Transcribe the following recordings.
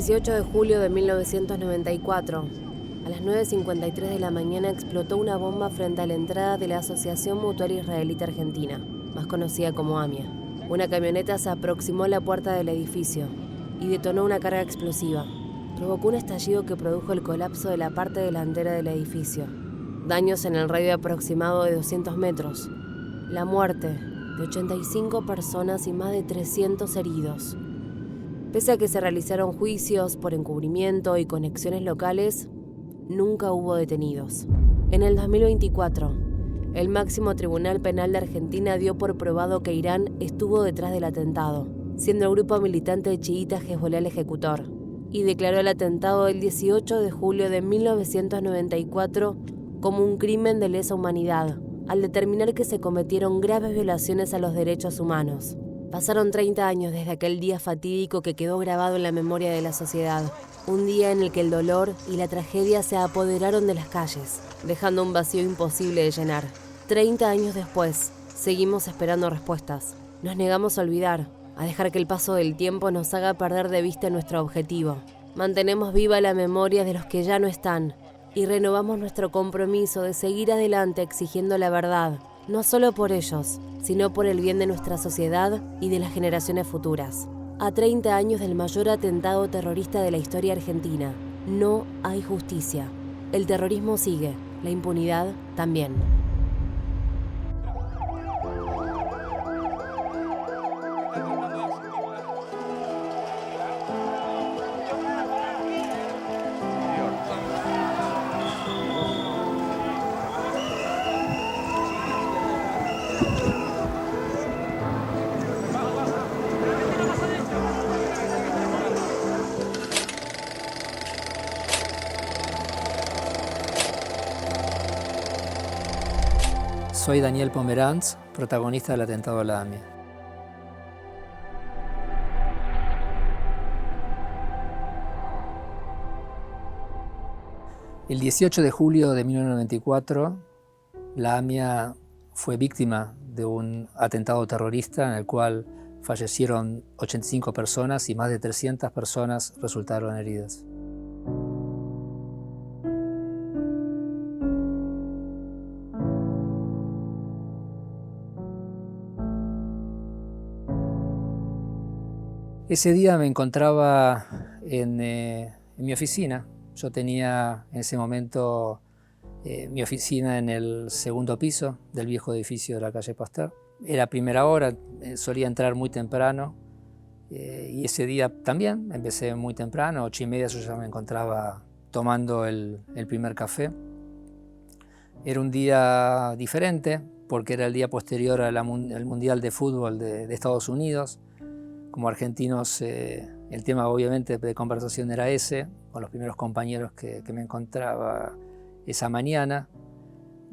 18 de julio de 1994, a las 9:53 de la mañana explotó una bomba frente a la entrada de la Asociación Mutual Israelita Argentina, más conocida como AMIA. Una camioneta se aproximó a la puerta del edificio y detonó una carga explosiva. Provocó un estallido que produjo el colapso de la parte delantera del edificio. Daños en el radio aproximado de 200 metros. La muerte de 85 personas y más de 300 heridos. Pese a que se realizaron juicios por encubrimiento y conexiones locales, nunca hubo detenidos. En el 2024, el máximo tribunal penal de Argentina dio por probado que Irán estuvo detrás del atentado, siendo el grupo militante chiita Hezbolá el ejecutor, y declaró el atentado del 18 de julio de 1994 como un crimen de lesa humanidad, al determinar que se cometieron graves violaciones a los derechos humanos. Pasaron 30 años desde aquel día fatídico que quedó grabado en la memoria de la sociedad. Un día en el que el dolor y la tragedia se apoderaron de las calles, dejando un vacío imposible de llenar. 30 años después, seguimos esperando respuestas. Nos negamos a olvidar, a dejar que el paso del tiempo nos haga perder de vista nuestro objetivo. Mantenemos viva la memoria de los que ya no están y renovamos nuestro compromiso de seguir adelante exigiendo la verdad, no solo por ellos, sino por el bien de nuestra sociedad y de las generaciones futuras. A 30 años del mayor atentado terrorista de la historia argentina, no hay justicia. El terrorismo sigue, la impunidad también. Soy Daniel Pomeranz, protagonista del atentado a la AMIA. El 18 de julio de 1994, la AMIA fue víctima de un atentado terrorista en el cual fallecieron 85 personas y más de 300 personas resultaron heridas. Ese día me encontraba en mi oficina. Yo tenía en ese momento mi oficina en el segundo piso del viejo edificio de la calle Pasteur. Era primera hora, solía entrar muy temprano y ese día también empecé muy temprano, 8:30 yo ya me encontraba tomando el primer café. Era un día diferente porque era el día posterior al Mundial de Fútbol de Estados Unidos. Como argentinos, el tema obviamente de conversación era ese, con los primeros compañeros que me encontraba esa mañana.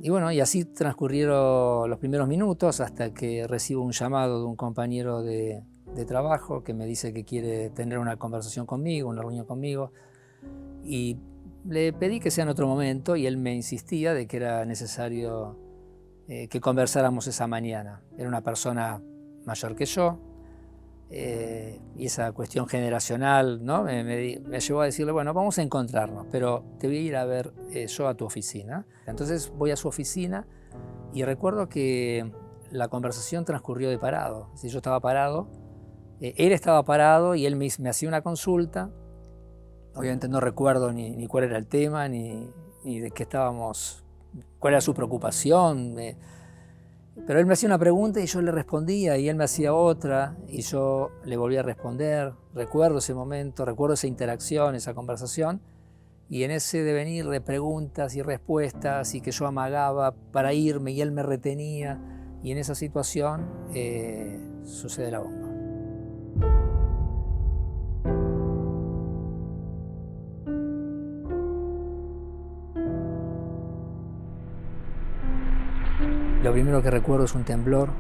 Y bueno, y así transcurrieron los primeros minutos hasta que recibo un llamado de un compañero de trabajo que me dice que quiere tener una conversación conmigo, una reunión conmigo. Y le pedí que sea en otro momento y él me insistía de que era necesario que conversáramos esa mañana. Era una persona mayor que yo. Y esa cuestión generacional, ¿no? me llevó a decirle, bueno, vamos a encontrarnos, pero te voy a ir a ver yo a tu oficina. Entonces voy a su oficina y recuerdo que la conversación transcurrió de parado. Si yo estaba parado, él estaba parado y él me hacía una consulta. Obviamente no recuerdo ni cuál era el tema, ni de qué estábamos, cuál era su preocupación. Pero él me hacía una pregunta y yo le respondía y él me hacía otra y yo le volvía a responder. Recuerdo ese momento, recuerdo esa interacción, esa conversación y en ese devenir de preguntas y respuestas y que yo amagaba para irme y él me retenía y en esa situación sucede la bomba. Lo primero que recuerdo es un temblor,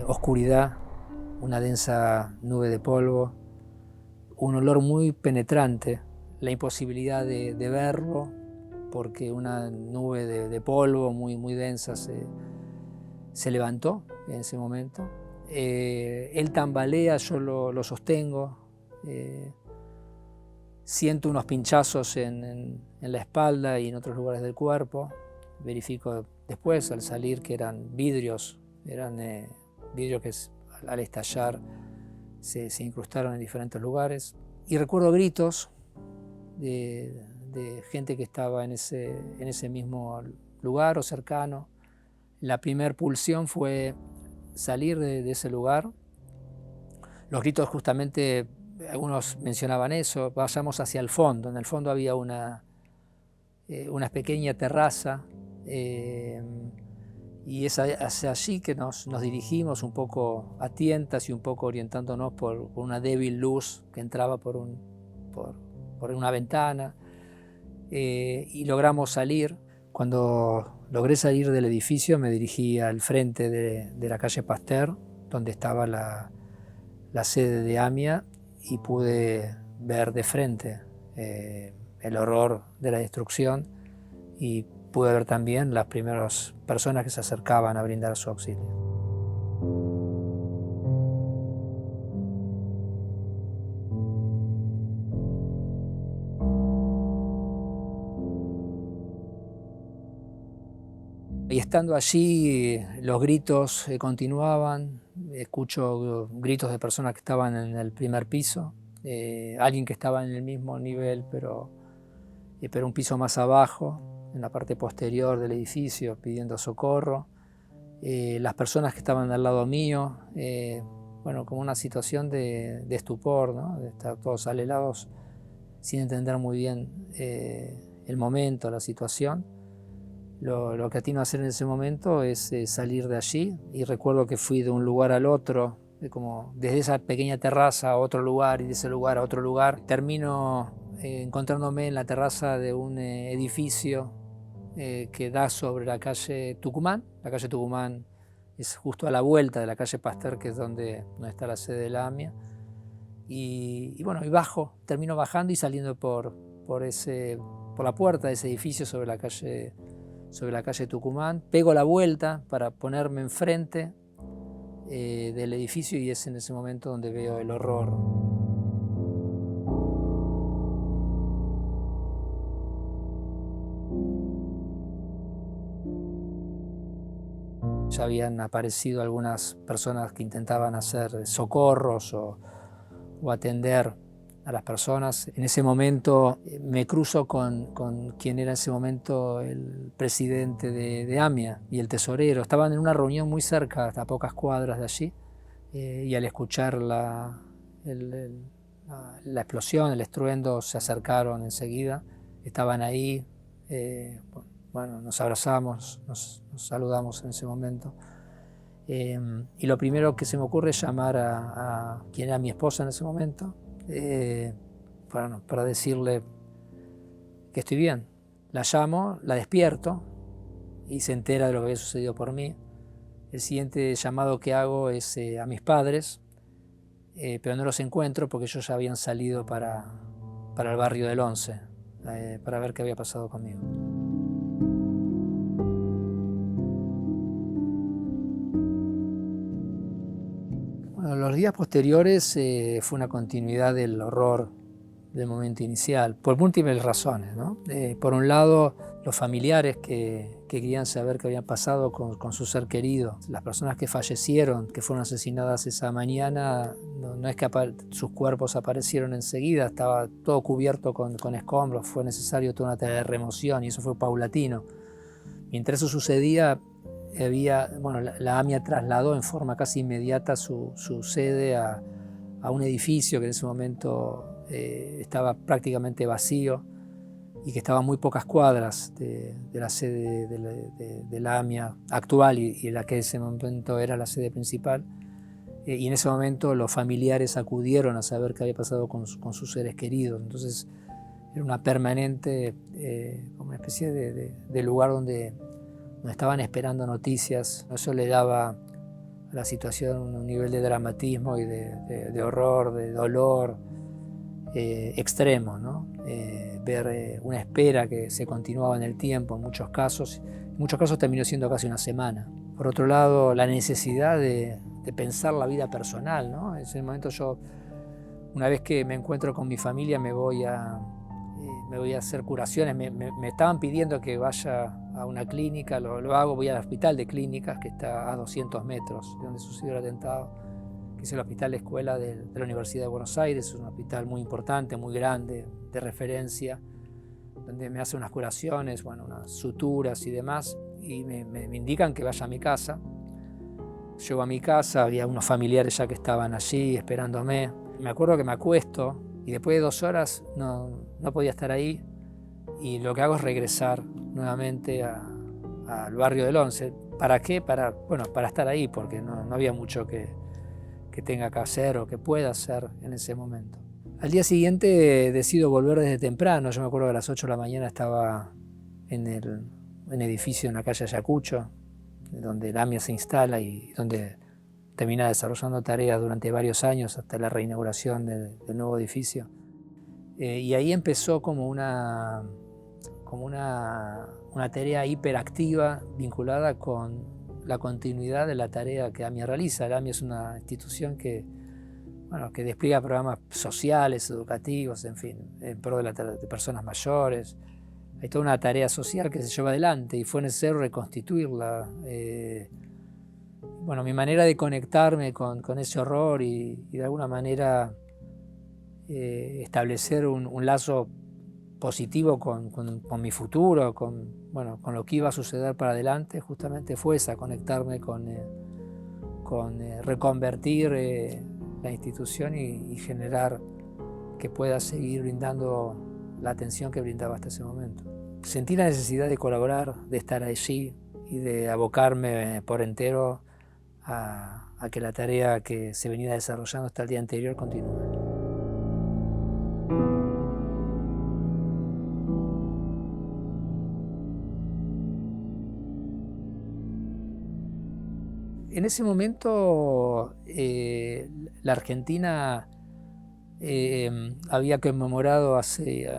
oscuridad, una densa nube de polvo, un olor muy penetrante, la imposibilidad de verlo porque una nube de polvo muy densa se levantó en ese momento. Él tambalea, yo lo sostengo, Siento unos pinchazos en la espalda y en otros lugares del cuerpo. Verifico después al salir que eran vidrios que al estallar se incrustaron en diferentes lugares. Y recuerdo gritos de gente que estaba en ese mismo lugar o cercano. La primer pulsión fue salir de ese lugar. Los gritos justamente, algunos mencionaban eso, vayamos hacia el fondo. En el fondo había una pequeña terraza y es hacia allí que nos dirigimos un poco a tientas y un poco orientándonos por una débil luz que entraba por una ventana y logramos salir. Cuando logré salir del edificio me dirigí al frente de la calle Pasteur, donde estaba la sede de AMIA, y pude ver de frente el horror de la destrucción y pude ver también las primeras personas que se acercaban a brindar su auxilio. Y estando allí, los gritos continuaban. Escucho gritos de personas que estaban en el primer piso, alguien que estaba en el mismo nivel, pero un piso más abajo, en la parte posterior del edificio, pidiendo socorro. Las personas que estaban al lado mío, bueno, como una situación de estupor, ¿no? De estar todos alelados sin entender muy bien el momento, la situación. Lo que atino a hacer en ese momento es salir de allí, y recuerdo que fui de un lugar al otro, como desde esa pequeña terraza a otro lugar y de ese lugar a otro lugar. Termino encontrándome en la terraza de un edificio que da sobre la calle Tucumán. La calle Tucumán es justo a la vuelta de la calle Pasteur, que es donde está la sede de la AMIA. Y bueno, termino bajando y saliendo por la puerta de ese edificio sobre la calle Tucumán. Pego la vuelta para ponerme enfrente del edificio, y es en ese momento donde veo el horror. Ya habían aparecido algunas personas que intentaban hacer socorros o atender a las personas. En ese momento me cruzo con quien era en ese momento el presidente de AMIA y el tesorero. Estaban en una reunión muy cerca, a pocas cuadras de allí, y al escuchar la explosión, el estruendo, se acercaron enseguida. Estaban ahí, bueno, nos abrazamos, nos saludamos en ese momento. Y lo primero que se me ocurre es llamar a quien era mi esposa en ese momento, para decirle que estoy bien. La llamo, la despierto y se entera de lo que había sucedido por mí. El siguiente llamado que hago es a mis padres, pero no los encuentro porque ellos ya habían salido para el barrio del 11 para ver qué había pasado conmigo. Bueno, los días posteriores fue una continuidad del horror del momento inicial, por múltiples razones, ¿no? Por un lado, los familiares que querían saber qué había pasado con su ser querido. Las personas que fallecieron, que fueron asesinadas esa mañana, no es que sus cuerpos aparecieron enseguida, estaba todo cubierto con escombros, fue necesario toda una remoción, y eso fue paulatino. Mientras eso sucedía, la AMIA trasladó en forma casi inmediata su sede a un edificio que en ese momento estaba prácticamente vacío y que estaba a muy pocas cuadras de la sede de la AMIA actual y la que en ese momento era la sede principal. Y en ese momento los familiares acudieron a saber qué había pasado con sus seres queridos. Entonces era una permanente, como una especie de lugar donde estaban esperando noticias. Eso le daba a la situación un nivel de dramatismo y de horror, de dolor extremo, ¿no? Ver una espera que se continuaba en el tiempo en muchos casos terminó siendo casi una semana. Por otro lado, la necesidad de pensar la vida personal, ¿no? En ese momento yo Una vez que me encuentro con mi familia me voy a hacer curaciones. Me estaban pidiendo que vaya a una clínica, lo hago, voy al hospital de clínicas que está a 200 metros de donde sucedió el atentado, que es el hospital de escuela de la Universidad de Buenos Aires. Es un hospital muy importante, muy grande, de referencia, donde me hacen unas curaciones, bueno, unas suturas y demás, y me indican que vaya a mi casa. Llego a mi casa, había unos familiares ya que estaban allí esperándome. Me acuerdo que me acuesto y después de 2 horas no podía estar ahí, y lo que hago es regresar nuevamente al barrio del Once. ¿Para qué? Para estar ahí, porque no había mucho que tenga que hacer o que pueda hacer en ese momento. Al día siguiente decido volver desde temprano. Yo me acuerdo que a las 8 de la mañana estaba en el edificio en la calle Ayacucho, donde la AMIA se instala y donde termina desarrollando tareas durante varios años hasta la reinauguración del nuevo edificio. Y ahí empezó como una tarea hiperactiva vinculada con la continuidad de la tarea que AMIA realiza. La AMIA es una institución que despliega programas sociales, educativos, en fin, en pro de personas mayores. Hay toda una tarea social que se lleva adelante y fue necesario reconstituirla. Mi manera de conectarme con ese horror y de alguna manera establecer un lazo positivo con mi futuro, con lo que iba a suceder para adelante, justamente fue esa, conectarme con reconvertir la institución y generar que pueda seguir brindando la atención que brindaba hasta ese momento. Sentí la necesidad de colaborar, de estar allí y de abocarme por entero a que la tarea que se venía desarrollando hasta el día anterior continúe. En ese momento la Argentina había conmemorado hace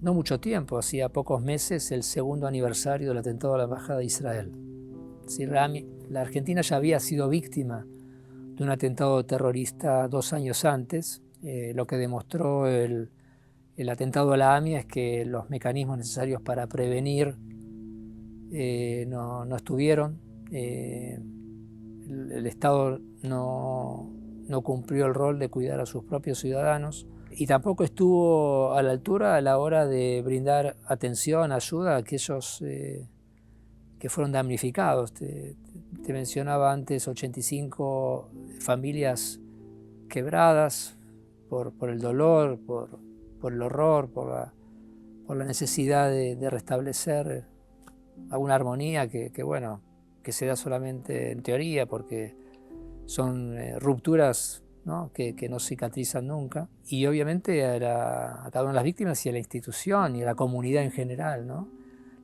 no mucho tiempo, hacía pocos meses, el 2º aniversario del atentado a la Embajada de Israel. Sí, la Argentina ya había sido víctima de un atentado terrorista 2 años antes. Lo que demostró el atentado a la AMIA es que los mecanismos necesarios para prevenir no estuvieron. El Estado no cumplió el rol de cuidar a sus propios ciudadanos y tampoco estuvo a la altura a la hora de brindar atención, ayuda a aquellos que fueron damnificados. Te mencionaba antes 85 familias quebradas por el dolor, por el horror, por la necesidad de restablecer alguna armonía que se da solamente en teoría, porque son rupturas, ¿no? que no cicatrizan nunca. Y obviamente a cada una de las víctimas y a la institución y a la comunidad en general, ¿no?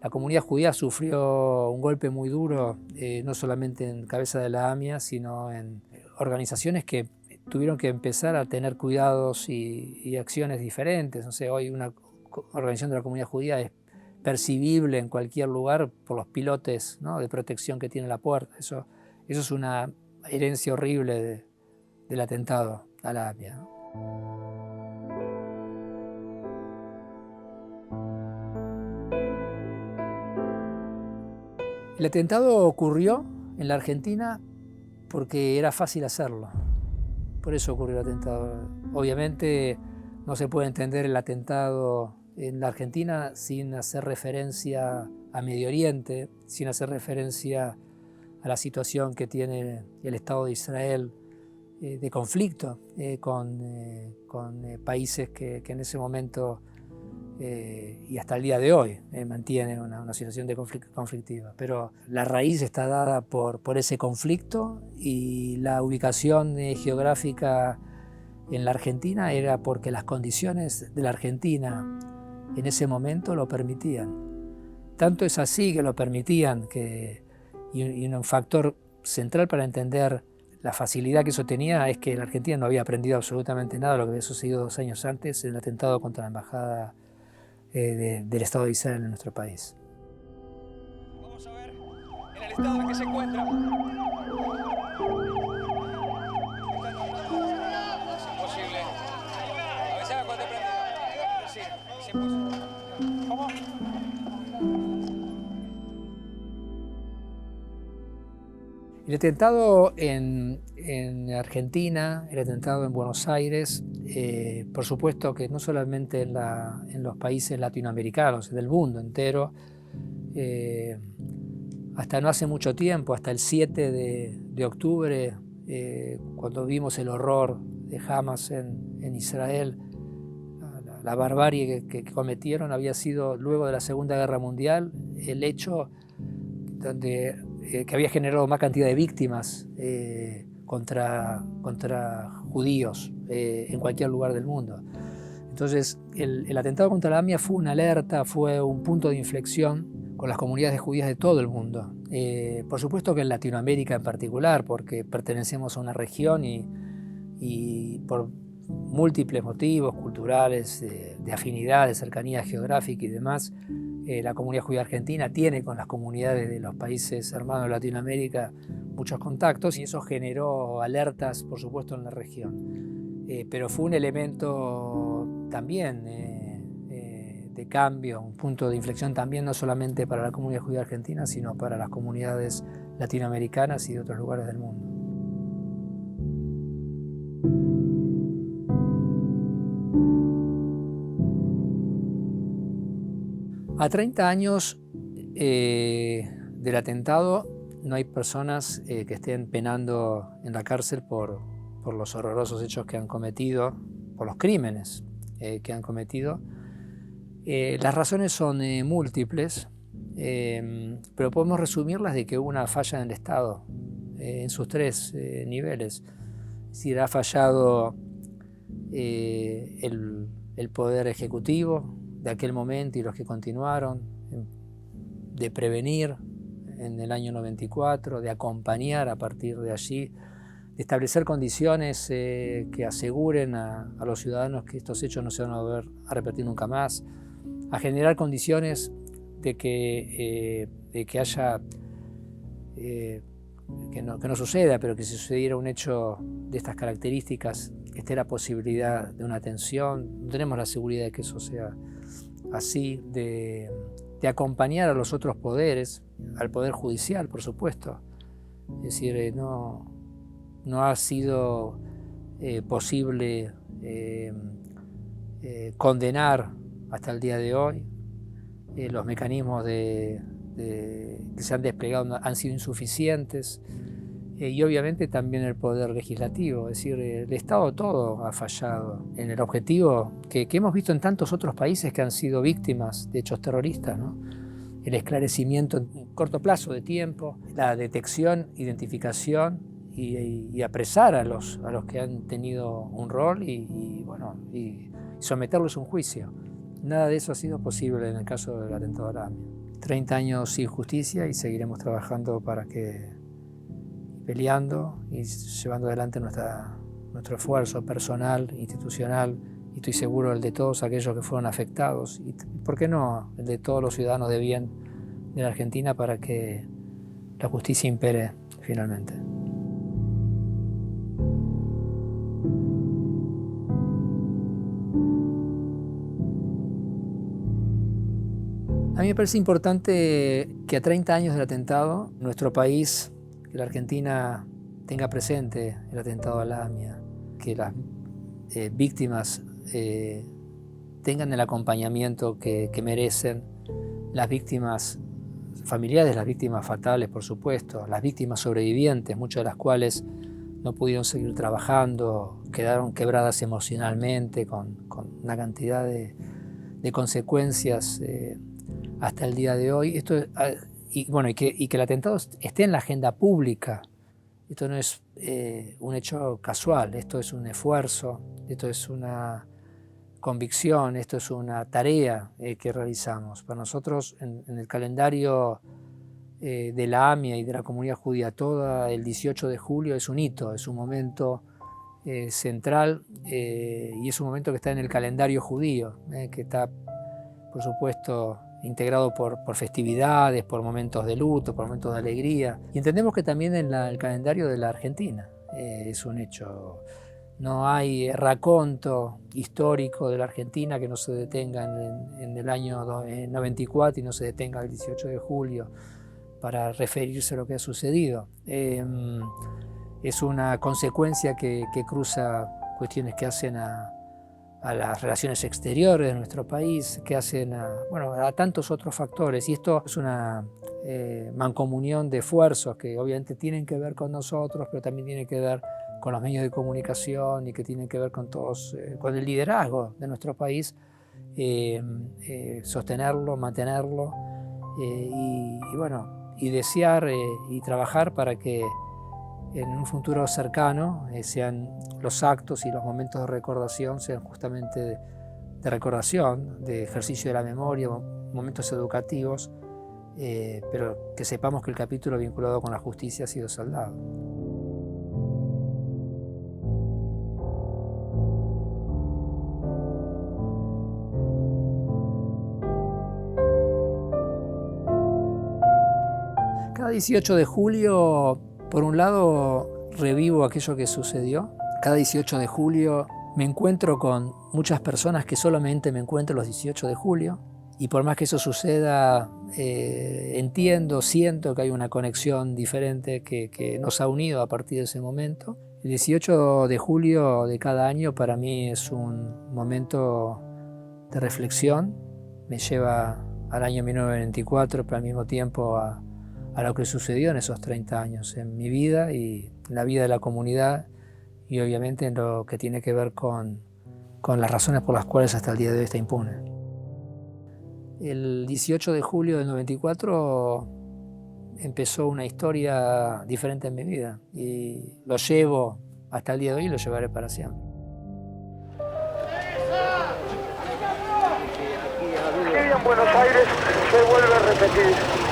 La comunidad judía sufrió un golpe muy duro, no solamente en cabeza de la AMIA, sino en organizaciones que tuvieron que empezar a tener cuidados y acciones diferentes. No sé, hoy una organización de la comunidad judía es percibible en cualquier lugar por los pilotes, ¿no? de protección que tiene la puerta. Eso es una herencia horrible del atentado a la AMIA, ¿no? El atentado ocurrió en la Argentina porque era fácil hacerlo. Por eso ocurrió el atentado. Obviamente no se puede entender el atentado en la Argentina sin hacer referencia a Medio Oriente, sin hacer referencia a la situación que tiene el Estado de Israel de conflicto con países que en ese momento y hasta el día de hoy mantienen una situación de conflictiva. Pero la raíz está dada por ese conflicto, y la ubicación geográfica en la Argentina era porque las condiciones de la Argentina en ese momento lo permitían. Tanto es así que lo permitían, y un factor central para entender la facilidad que eso tenía es que la Argentina no había aprendido absolutamente nada de lo que había sucedido 2 años antes en el atentado contra la embajada del Estado de Israel en nuestro país. Vamos a ver en el estado en que se encuentra. Es imposible. El atentado en Argentina, el atentado en Buenos Aires, por supuesto que no solamente en los países latinoamericanos, del mundo entero, hasta no hace mucho tiempo, hasta el 7 de octubre, cuando vimos el horror de Hamas en Israel, la barbarie que cometieron había sido luego de la Segunda Guerra Mundial el hecho que había generado más cantidad de víctimas contra judíos en cualquier lugar del mundo. Entonces el atentado contra la AMIA fue una alerta, fue un punto de inflexión con las comunidades judías de todo el mundo. Por supuesto que en Latinoamérica en particular, porque pertenecemos a una región y por múltiples motivos culturales, de afinidad, de cercanía geográfica y demás, la comunidad judía argentina tiene con las comunidades de los países hermanos de Latinoamérica muchos contactos y eso generó alertas, por supuesto, en la región. Pero fue un elemento también de cambio, un punto de inflexión también no solamente para la comunidad judía argentina, sino para las comunidades latinoamericanas y de otros lugares del mundo. A 30 años del atentado no hay personas que estén penando en la cárcel por los horrorosos hechos que han cometido, por los crímenes que han cometido. Las razones son múltiples, pero podemos resumirlas de que hubo una falla en el Estado en sus tres niveles. Es decir, ha fallado el poder ejecutivo de aquel momento y los que continuaron, de prevenir en el año 94, de acompañar a partir de allí, de establecer condiciones que aseguren a los ciudadanos que estos hechos no se van a volver a repetir nunca más, a generar condiciones de que haya, que no suceda, pero que si sucediera un hecho de estas características, esté la posibilidad de una atención. No tenemos la seguridad de que eso sea así, de acompañar a los otros poderes, al Poder Judicial, por supuesto. Es decir, no ha sido posible condenar hasta el día de hoy. Los mecanismos que se han desplegado han sido insuficientes. Y obviamente también el poder legislativo, es decir, el Estado todo ha fallado en el objetivo que hemos visto en tantos otros países que han sido víctimas de hechos terroristas, ¿no? El esclarecimiento en corto plazo de tiempo, la detección, identificación y apresar a los que han tenido un rol y someterlos a un juicio. Nada de eso ha sido posible en el caso del atentado a la AMIA. 30 años sin justicia y seguiremos trabajando peleando y llevando adelante nuestro esfuerzo personal, institucional, y estoy seguro el de todos aquellos que fueron afectados, y por qué no, el de todos los ciudadanos de bien de la Argentina, para que la justicia impere finalmente. A mí me parece importante que a 30 años del atentado, nuestro país, que la Argentina tenga presente el atentado a la AMIA, que las víctimas tengan el acompañamiento que merecen, las víctimas familiares, las víctimas fatales, por supuesto, las víctimas sobrevivientes, muchas de las cuales no pudieron seguir trabajando, quedaron quebradas emocionalmente, con una cantidad de consecuencias hasta el día de hoy. Y que el atentado esté en la agenda pública. Esto no es un hecho casual, esto es un esfuerzo, esto es una convicción, esto es una tarea que realizamos. Para nosotros, en el calendario de la AMIA y de la comunidad judía toda, el 18 de julio es un hito, es un momento central y es un momento que está en el calendario judío, que está, por supuesto, integrado por festividades, por momentos de luto, por momentos de alegría. Y entendemos que también en el calendario de la Argentina es un hecho. No hay raconto histórico de la Argentina que no se detenga en el año 94 y no se detenga el 18 de julio para referirse a lo que ha sucedido. Es una consecuencia que cruza cuestiones que hacen a las relaciones exteriores de nuestro país, que hacen a tantos otros factores. Y esto es una mancomunión de esfuerzos que obviamente tienen que ver con nosotros, pero también tienen que ver con los medios de comunicación y que tienen que ver con todos, con el liderazgo de nuestro país, sostenerlo, mantenerlo y desear y trabajar para que en un futuro cercano sean los actos y los momentos de recordación sean justamente de recordación, de ejercicio de la memoria, momentos educativos, pero que sepamos que el capítulo vinculado con la justicia ha sido saldado. Cada 18 de julio, por un lado, revivo aquello que sucedió. Cada 18 de julio me encuentro con muchas personas que solamente me encuentro los 18 de julio. Y por más que eso suceda, entiendo, siento que hay una conexión diferente que nos ha unido a partir de ese momento. El 18 de julio de cada año para mí es un momento de reflexión. Me lleva al año 1994, pero al mismo tiempo a lo que sucedió en esos 30 años, en mi vida y en la vida de la comunidad, y obviamente en lo que tiene que ver con las razones por las cuales hasta el día de hoy está impune. El 18 de julio del 94 empezó una historia diferente en mi vida y lo llevo hasta el día de hoy y lo llevaré para siempre. Aquí en Buenos Aires se vuelve a repetir.